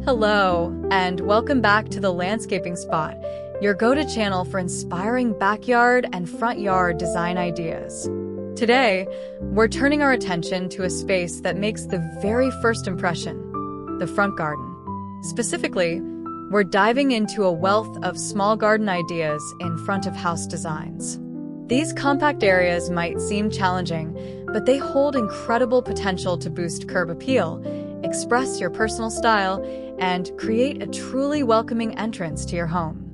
Hello, and welcome back to the Landscaping Spot, your go-to channel for inspiring backyard and front yard design ideas. Today, we're turning our attention to a space that makes the very first impression, the front garden. Specifically, we're diving into a wealth of small garden ideas in front-of-house designs. These compact areas might seem challenging, but they hold incredible potential to boost curb appeal, express your personal style, and create a truly welcoming entrance to your home.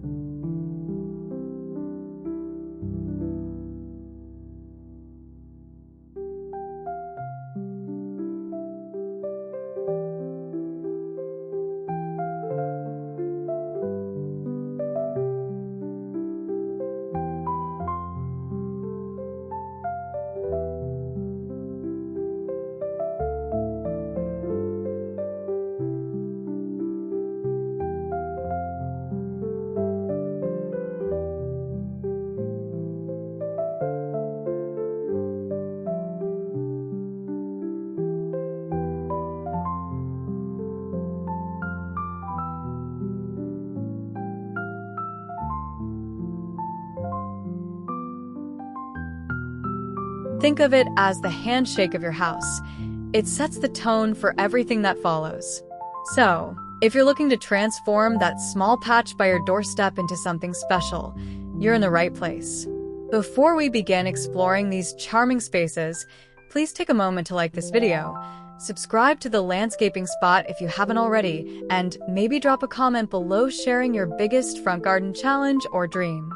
Think of it as the handshake of your house. It sets the tone for everything that follows. So, if you're looking to transform that small patch by your doorstep into something special, you're in the right place. Before we begin exploring these charming spaces, please take a moment to like this video, subscribe to the Landscaping Spot if you haven't already, and maybe drop a comment below sharing your biggest front garden challenge or dream.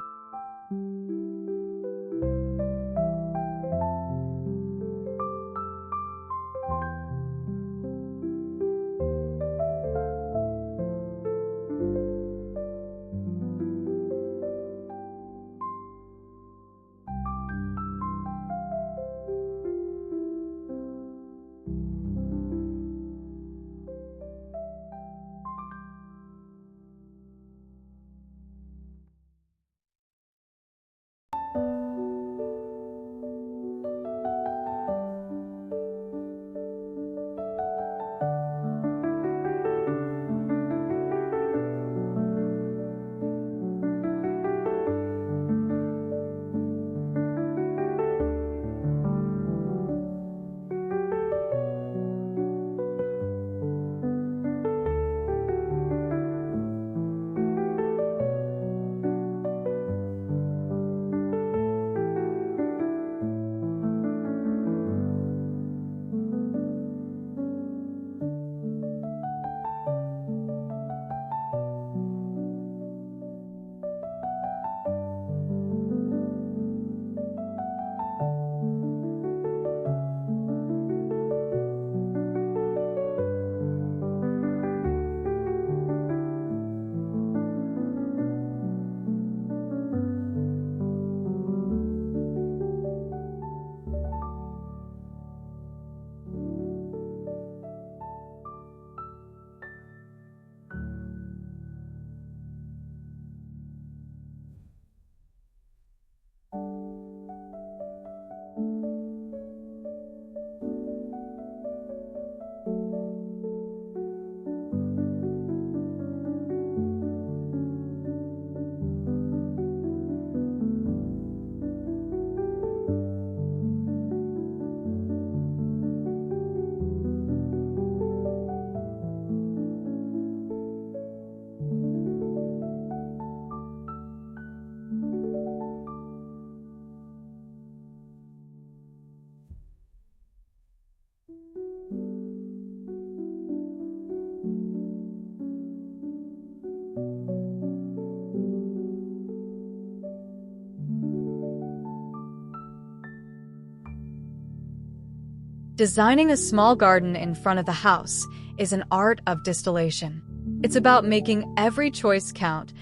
Designing a small garden in front of the house is an art of distillation. It's about making every choice count,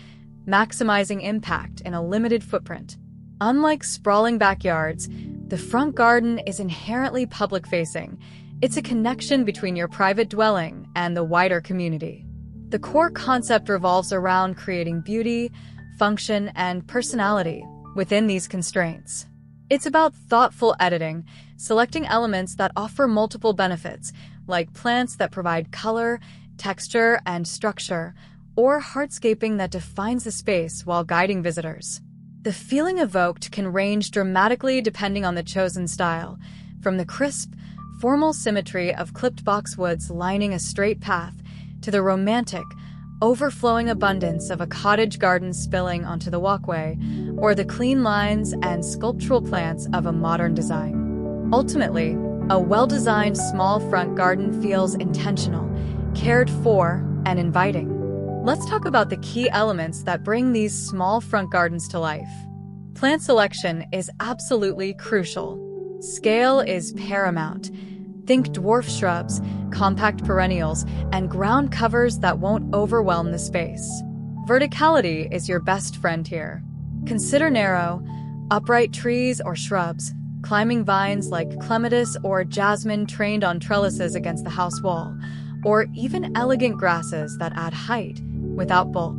maximizing impact in a limited footprint. Unlike sprawling backyards, the front garden is inherently public-facing. It's a connection between your private dwelling and the wider community. The core concept revolves around creating beauty, function, and personality within these constraints. It's about thoughtful editing, selecting elements that offer multiple benefits, like plants that provide color, texture, and structure, or hardscaping that defines the space while guiding visitors. The feeling evoked can range dramatically depending on the chosen style, from the crisp, formal symmetry of clipped boxwoods lining a straight path to the romantic, overflowing abundance of a cottage garden spilling onto the walkway, or the clean lines and sculptural plants of a modern design. Ultimately, a well-designed small front garden feels intentional, cared for, and inviting. Let's talk about the key elements that bring these small front gardens to life. Plant selection is absolutely crucial. Scale is paramount. Think dwarf shrubs, compact perennials, and ground covers that won't overwhelm the space. Verticality is your best friend here. Consider narrow, upright trees or shrubs, climbing vines like clematis or jasmine trained on trellises against the house wall, or even elegant grasses that add height without bulk.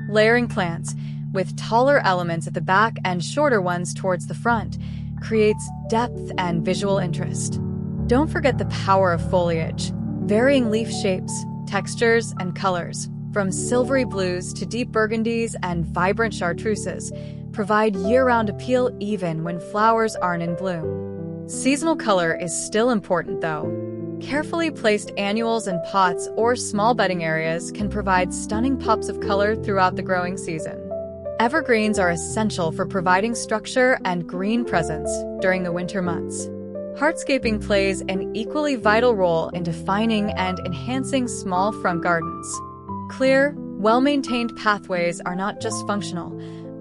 Layering plants, with taller elements at the back and shorter ones towards the front, creates depth and visual interest. Don't forget the power of foliage. Varying leaf shapes, textures, and colors, from silvery blues to deep burgundies and vibrant chartreuses, provide year-round appeal even when flowers aren't in bloom. Seasonal color is still important, though. Carefully placed annuals in pots or small bedding areas can provide stunning pops of color throughout the growing season. Evergreens are essential for providing structure and green presence during the winter months. Hardscaping plays an equally vital role in defining and enhancing small front gardens. Clear, well-maintained pathways are not just functional,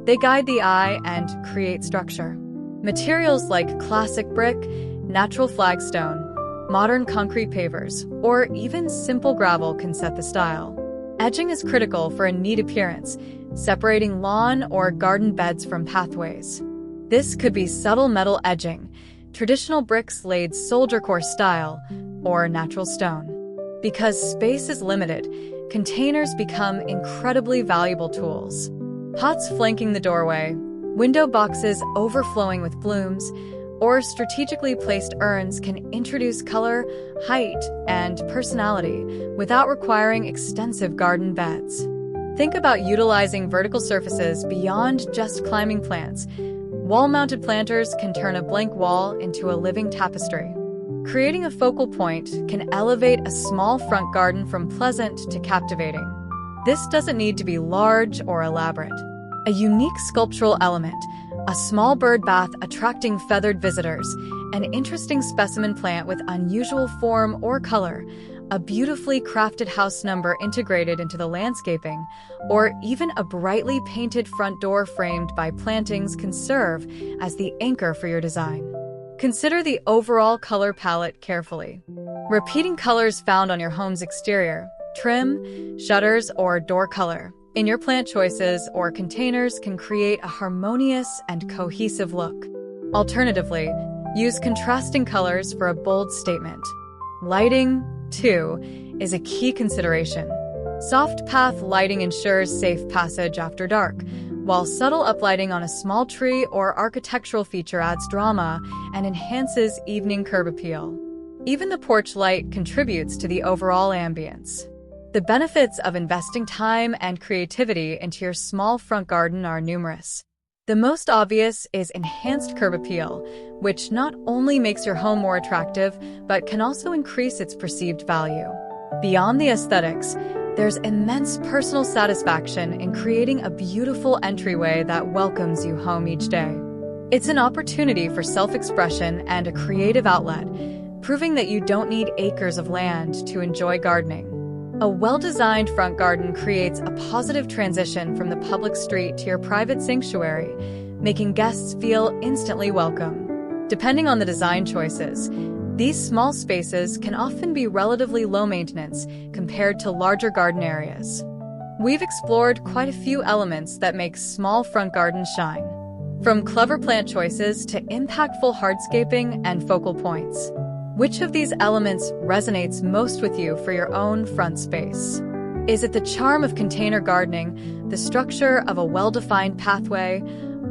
they guide the eye and create structure. Materials like classic brick, natural flagstone, modern concrete pavers, or even simple gravel can set the style. Edging is critical for a neat appearance, separating lawn or garden beds from pathways. This could be subtle metal edging, traditional bricks laid soldier core style, or natural stone. Because space is limited, containers become incredibly valuable tools. Pots flanking the doorway, window boxes overflowing with blooms, or strategically placed urns can introduce color, height, and personality without requiring extensive garden beds. Think about utilizing vertical surfaces beyond just climbing plants. Wall-mounted planters can turn a blank wall into a living tapestry. Creating a focal point can elevate a small front garden from pleasant to captivating. This doesn't need to be large or elaborate. A unique sculptural element, a small bird bath attracting feathered visitors, an interesting specimen plant with unusual form or color, a beautifully crafted house number integrated into the landscaping, or even a brightly painted front door framed by plantings can serve as the anchor for your design. Consider the overall color palette carefully. Repeating colors found on your home's exterior, trim, shutters, or door color in your plant choices or containers can create a harmonious and cohesive look. Alternatively, use contrasting colors for a bold statement. Lighting, too, is a key consideration. Soft path lighting ensures safe passage after dark, while subtle uplighting on a small tree or architectural feature adds drama and enhances evening curb appeal. Even the porch light contributes to the overall ambience. The benefits of investing time and creativity into your small front garden are numerous. The most obvious is enhanced curb appeal, which not only makes your home more attractive, but can also increase its perceived value. Beyond the aesthetics, there's immense personal satisfaction in creating a beautiful entryway that welcomes you home each day. It's an opportunity for self-expression and a creative outlet, proving that you don't need acres of land to enjoy gardening. A well-designed front garden creates a positive transition from the public street to your private sanctuary, making guests feel instantly welcome. Depending on the design choices, these small spaces can often be relatively low maintenance compared to larger garden areas. We've explored quite a few elements that make small front gardens shine, from clever plant choices to impactful hardscaping and focal points. Which of these elements resonates most with you for your own front space? Is it the charm of container gardening, the structure of a well-defined pathway,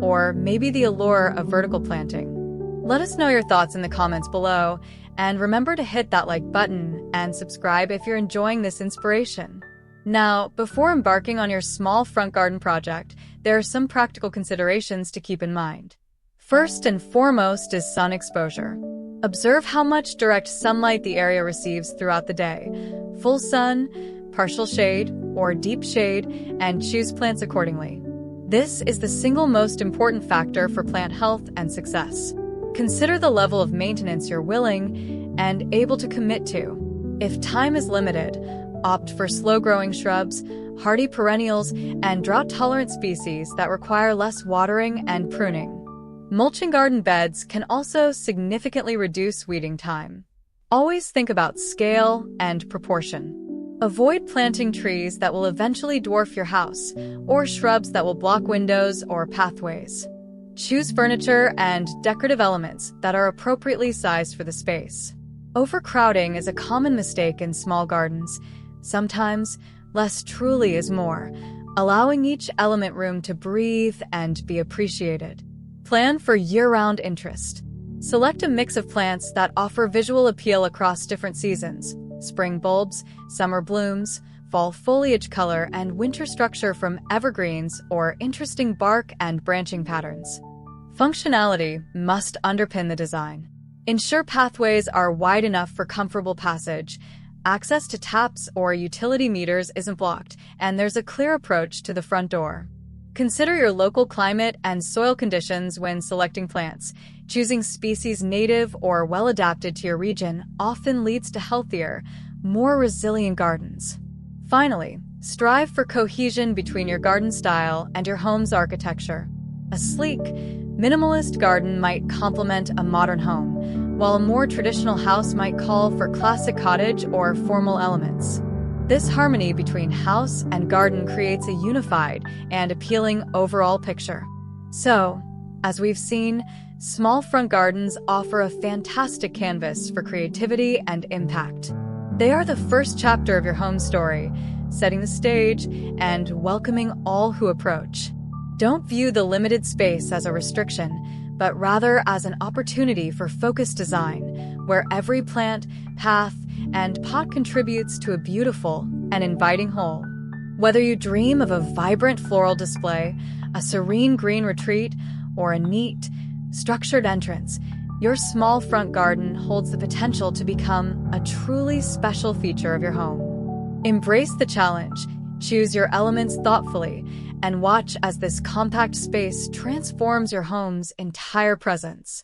or maybe the allure of vertical planting? Let us know your thoughts in the comments below, And remember to hit that like button and subscribe if you're enjoying this inspiration. Now, before embarking on your small front garden project, there are some practical considerations to keep in mind. First and foremost is sun exposure. Observe how much direct sunlight the area receives throughout the day. Full sun, partial shade, or deep shade, and choose plants accordingly. This is the single most important factor for plant health and success. Consider the level of maintenance you're willing and able to commit to. If time is limited, opt for slow-growing shrubs, hardy perennials, and drought-tolerant species that require less watering and pruning. Mulching garden beds can also significantly reduce weeding time. Always think about scale and proportion. Avoid planting trees that will eventually dwarf your house, or shrubs that will block windows or pathways. Choose furniture and decorative elements that are appropriately sized for the space. Overcrowding is a common mistake in small gardens. Sometimes, less truly is more, allowing each element room to breathe and be appreciated. Plan for year-round interest. Select a mix of plants that offer visual appeal across different seasons: spring bulbs, summer blooms, fall foliage color, and winter structure from evergreens or interesting bark and branching patterns. Functionality must underpin the design. Ensure pathways are wide enough for comfortable passage, access to taps or utility meters isn't blocked, and there's a clear approach to the front door. Consider your local climate and soil conditions when selecting plants. Choosing species native or well-adapted to your region often leads to healthier, more resilient gardens. Finally, strive for cohesion between your garden style and your home's architecture. A sleek, minimalist garden might complement a modern home, while a more traditional house might call for classic cottage or formal elements. This harmony between house and garden creates a unified and appealing overall picture. So, as we've seen, small front gardens offer a fantastic canvas for creativity and impact. They are the first chapter of your home story, setting the stage and welcoming all who approach. Don't view the limited space as a restriction, but rather as an opportunity for focused design, where every plant, path, and pot contributes to a beautiful and inviting whole. Whether you dream of a vibrant floral display, a serene green retreat, or a neat, structured entrance, your small front garden holds the potential to become a truly special feature of your home. Embrace the challenge, choose your elements thoughtfully, and watch as this compact space transforms your home's entire presence.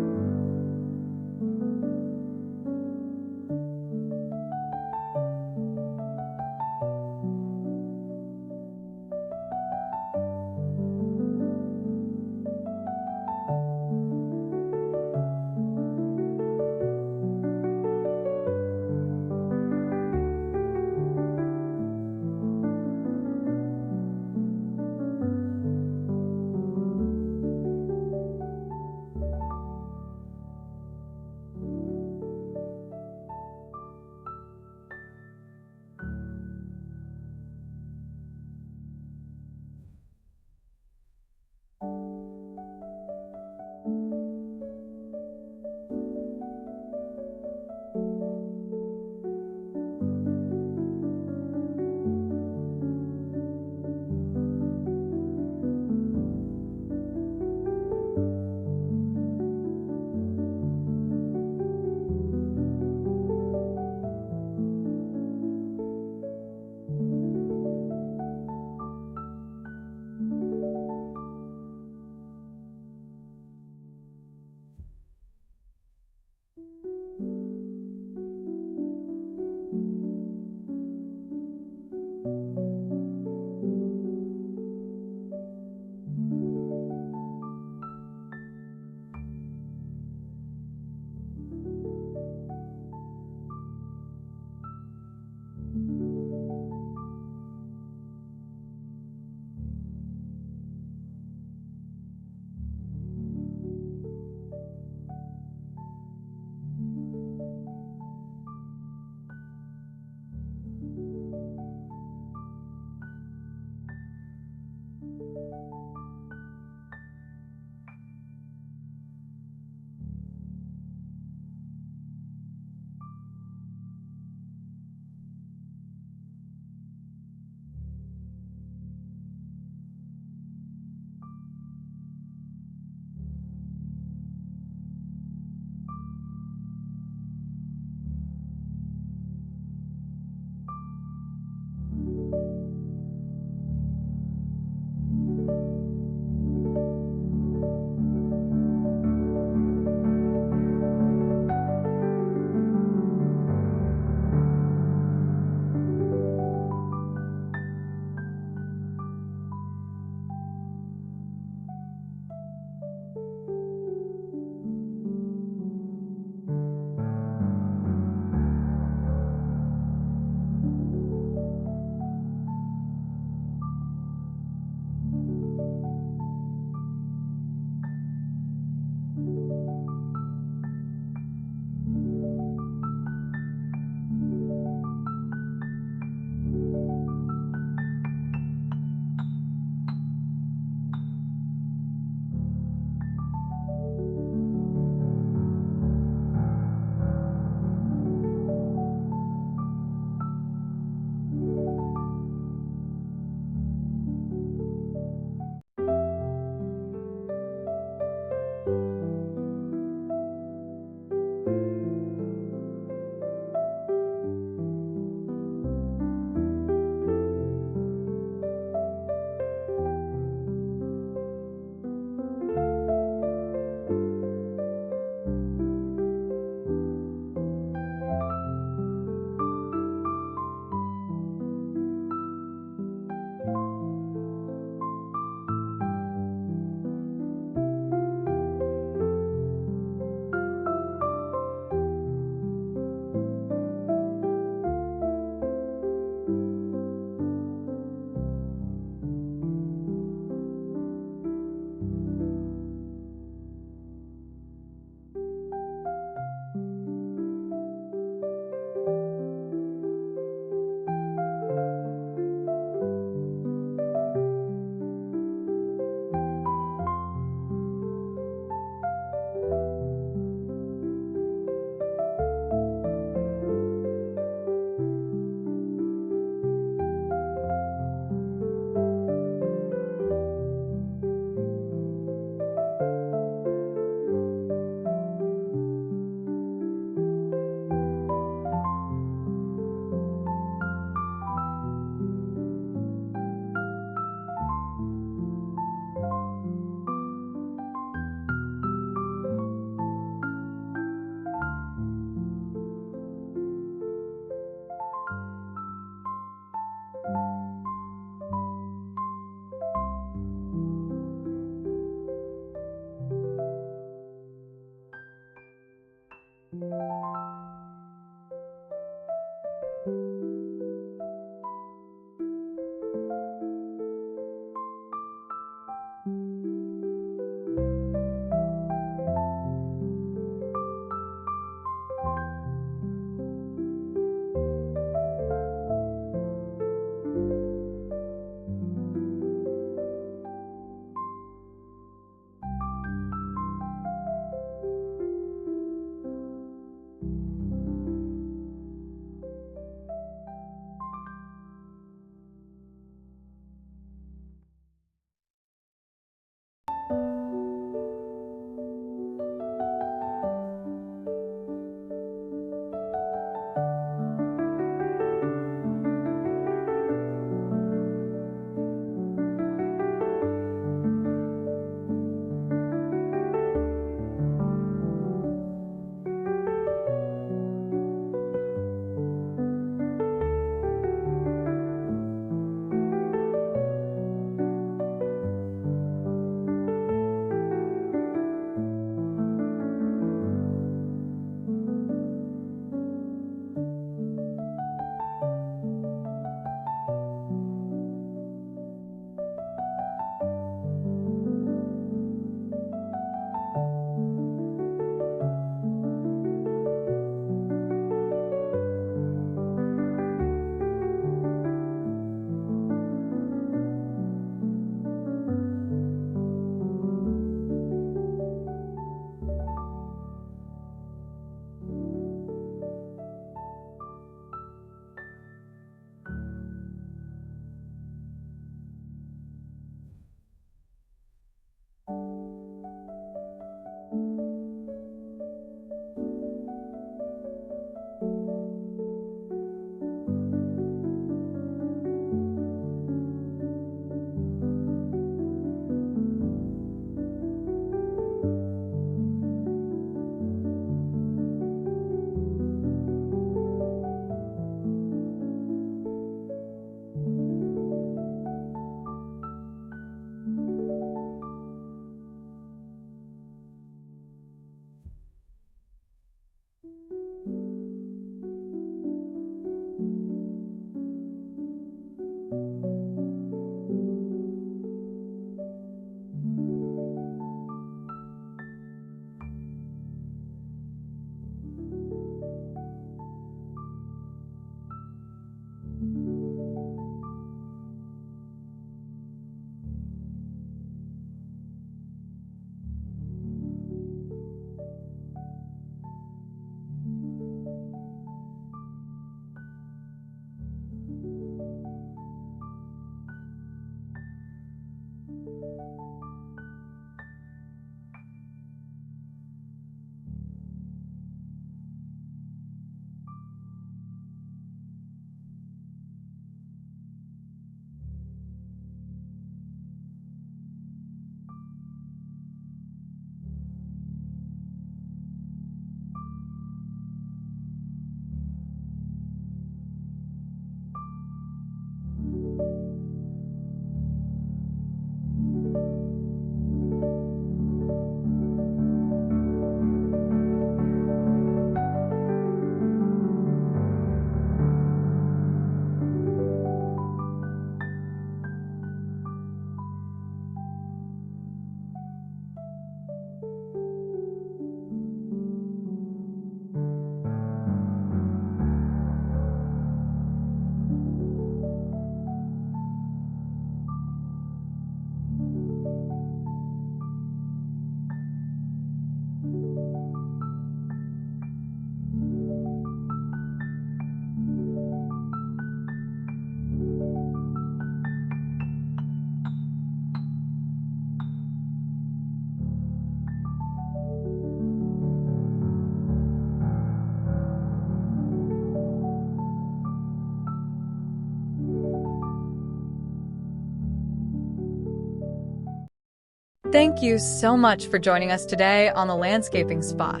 Thank you so much for joining us today on the Landscaping Spot.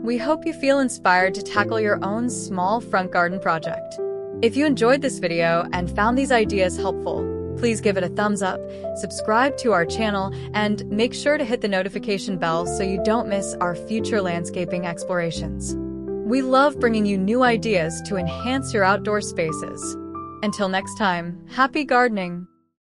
We hope you feel inspired to tackle your own small front garden project. If you enjoyed this video and found these ideas helpful, please give it a thumbs up, subscribe to our channel, and make sure to hit the notification bell so you don't miss our future landscaping explorations. We love bringing you new ideas to enhance your outdoor spaces. Until next time, happy gardening!